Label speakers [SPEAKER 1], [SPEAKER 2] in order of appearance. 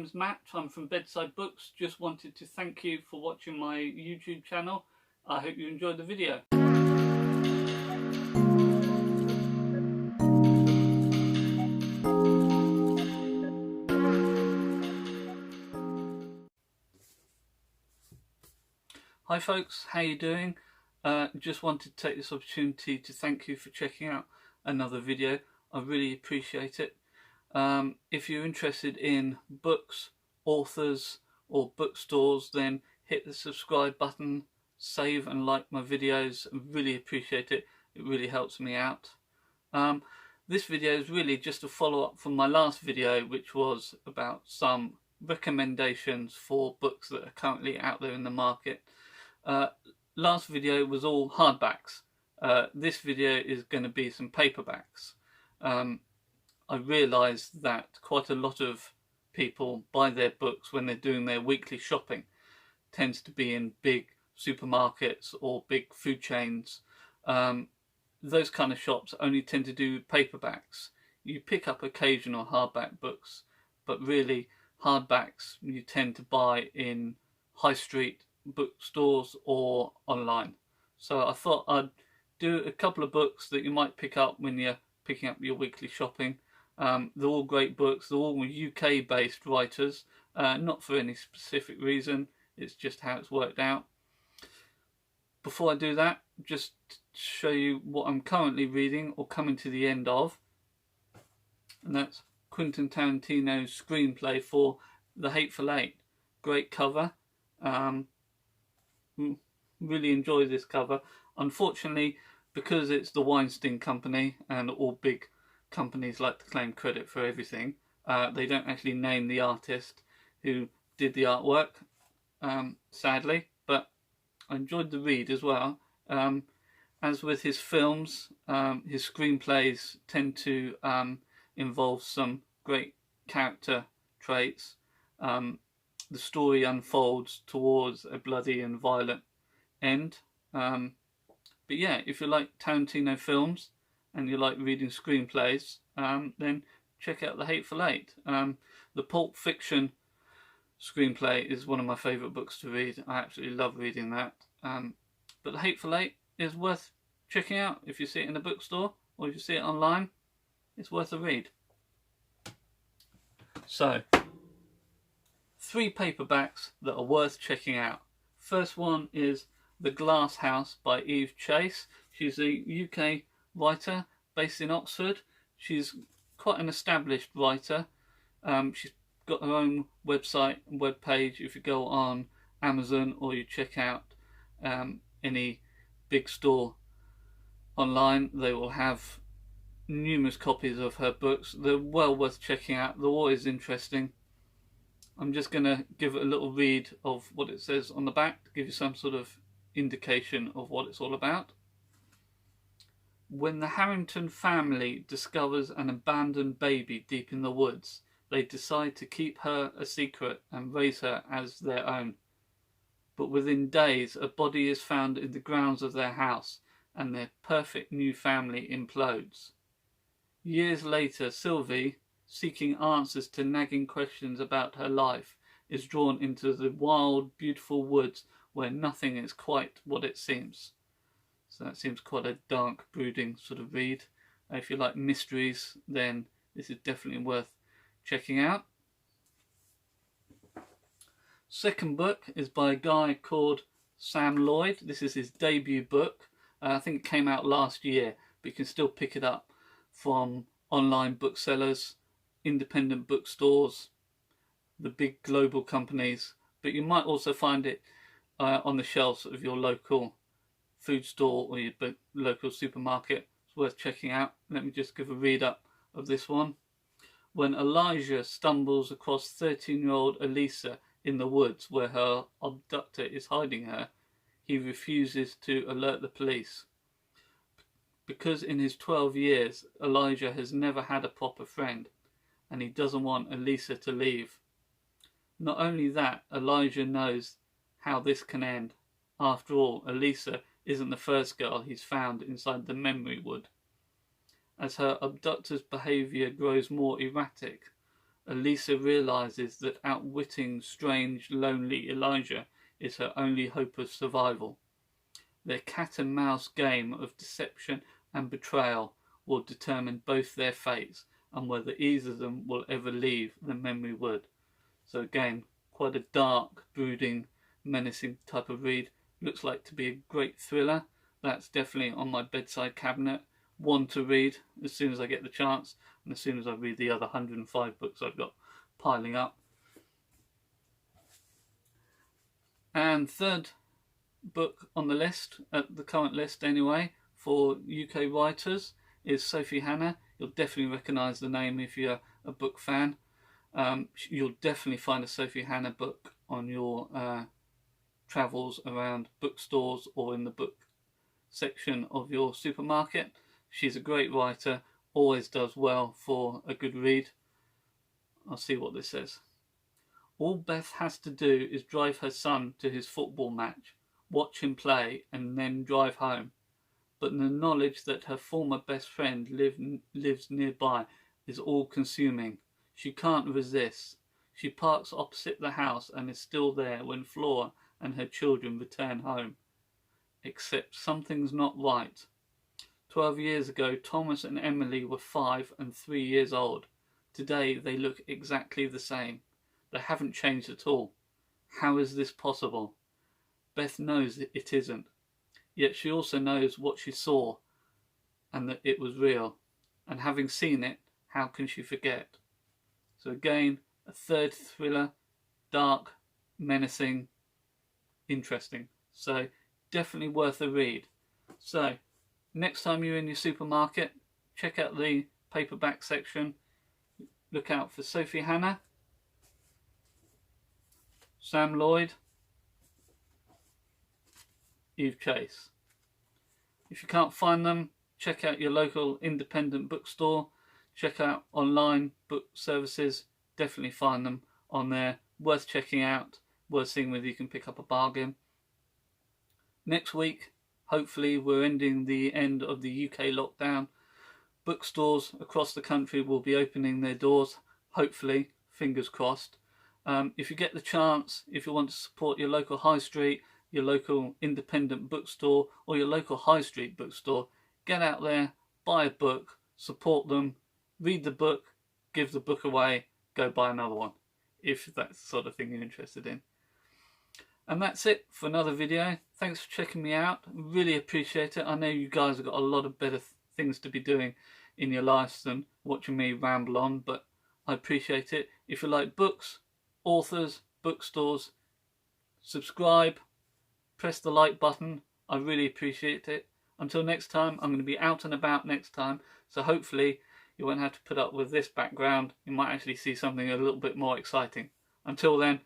[SPEAKER 1] name's Matt, I'm from Bedside Books. Just wanted to thank you for watching my YouTube channel. I hope you enjoyed the video. Hi folks, how you doing? Just wanted to take this opportunity to thank you for checking out another video. I really appreciate it. If you're interested in books, authors or bookstores, then hit the subscribe button, save and like my videos. I really appreciate it. It really helps me out. This video is really just a follow-up from my last video, which was about some recommendations for books that are currently out there in the market. Last video was all hardbacks. This video is going to be some paperbacks. I realised that quite a lot of people buy their books when they're doing their weekly shopping. Tends to be in big supermarkets or big food chains. Those kind of shops only tend to do paperbacks. You pick up occasional hardback books, but really hardbacks you tend to buy in high street bookstores or online. So I thought I'd do a couple of books that you might pick up when you're picking up your weekly shopping. They're all great books. They're all UK based writers, not for any specific reason, it's just how it's worked out. Before I do that, just to show you what I'm currently reading or coming to the end of, and that's Quentin Tarantino's screenplay for The Hateful Eight. Great cover. Really enjoy this cover. Unfortunately, because it's the Weinstein Company and all big companies like to claim credit for everything, they don't actually name the artist who did the artwork, sadly, but I enjoyed the read as well. As with his films, his screenplays tend to involve some great character traits. The story unfolds towards a bloody and violent end. But yeah, if you like Tarantino films and you like reading screenplays, then check out The Hateful Eight. The Pulp Fiction screenplay is one of my favourite books to read. I absolutely love reading that. But The Hateful Eight is worth checking out. If you see it in a bookstore or if you see it online, it's worth a read. So, 3 paperbacks that are worth checking out. First one is The Glass House by Eve Chase. She's a UK writer based in Oxford. She's quite an established writer. She's got her own website and web page. If you go on Amazon or you check out any big store online, they will have numerous copies of her books. They're well worth checking out. They're always interesting. I'm just going to give it a little read of what it says on the back to give you some sort of indication of what it's all about. When the Harrington family discovers an abandoned baby deep in the woods, they decide to keep her a secret and raise her as their own. But within days, a body is found in the grounds of their house and their perfect new family implodes. Years later, Sylvie, seeking answers to nagging questions about her life, is drawn into the wild, beautiful woods where nothing is quite what it seems. So that seems quite a dark, brooding sort of read. If you like mysteries, then this is definitely worth checking out. Second book is by a guy called Sam Lloyd. This is his debut book. I think it came out last year, but you can still pick it up from online booksellers, independent bookstores, the big global companies, but you might also find it on the shelves of your local food store or your local supermarket. It's worth checking out. Let me just give a read up of this one. When Elijah stumbles across 13-year-old Elisa in the woods where her abductor is hiding her, he refuses to alert the police. Because in his 12 years, Elijah has never had a proper friend, and he doesn't want Elisa to leave. Not only that, Elijah knows how this can end. After all, Elisa isn't the first girl he's found inside the memory wood. As her abductor's behaviour grows more erratic, Elisa realises that outwitting strange, lonely Elijah is her only hope of survival. Their cat and mouse game of deception and betrayal will determine both their fates and whether either of them will ever leave the memory wood. So again, quite a dark, brooding, menacing type of read. Looks like to be a great thriller. That's definitely on my bedside cabinet. One to read as soon as I get the chance, and as soon as I read the other 105 books I've got piling up. And third book on the list, at the current list anyway, for UK writers is Sophie Hannah. You'll definitely recognise the name if you're a book fan. You'll definitely find a Sophie Hannah book on your travels around bookstores or in the book section of your supermarket. She's a great writer, always does well for a good read. I'll see what this says. All Beth has to do is drive her son to his football match, watch him play, and then drive home. But the knowledge that her former best friend lives nearby is all-consuming. She can't resist. She parks opposite the house and is still there when Flora and her children return home. Except something's not right. 12 years ago, Thomas and Emily were 5 and 3 years old. Today they look exactly the same. They haven't changed at all. How is this possible? Beth knows it isn't. Yet she also knows what she saw and that it was real. And having seen it, how can she forget? So again, a third thriller, dark, menacing, interesting. So definitely worth a read. So next time you're in your supermarket, check out the paperback section. Look out for Sophie Hannah, Sam Lloyd, Eve Chase. If you can't find them, check out your local independent bookstore. Check out online book services. Definitely find them on there. Worth checking out. Worth seeing whether you can pick up a bargain. Next week, hopefully, we're ending the end of the UK lockdown. Bookstores across the country will be opening their doors. Hopefully, fingers crossed. If you get the chance, if you want to support your local high street, your local independent bookstore, or your local high street bookstore, get out there, buy a book, support them, read the book, give the book away, go buy another one, if that's the sort of thing you're interested in. And that's it for another video. Thanks for checking me out. Really appreciate it. I know you guys have got a lot of better things to be doing in your lives than watching me ramble on, but I appreciate it. If you like books, authors, bookstores, subscribe, press the like button. I really appreciate it. Until next time, I'm going to be out and about next time, so hopefully you won't have to put up with this background. You might actually see something a little bit more exciting. Until then.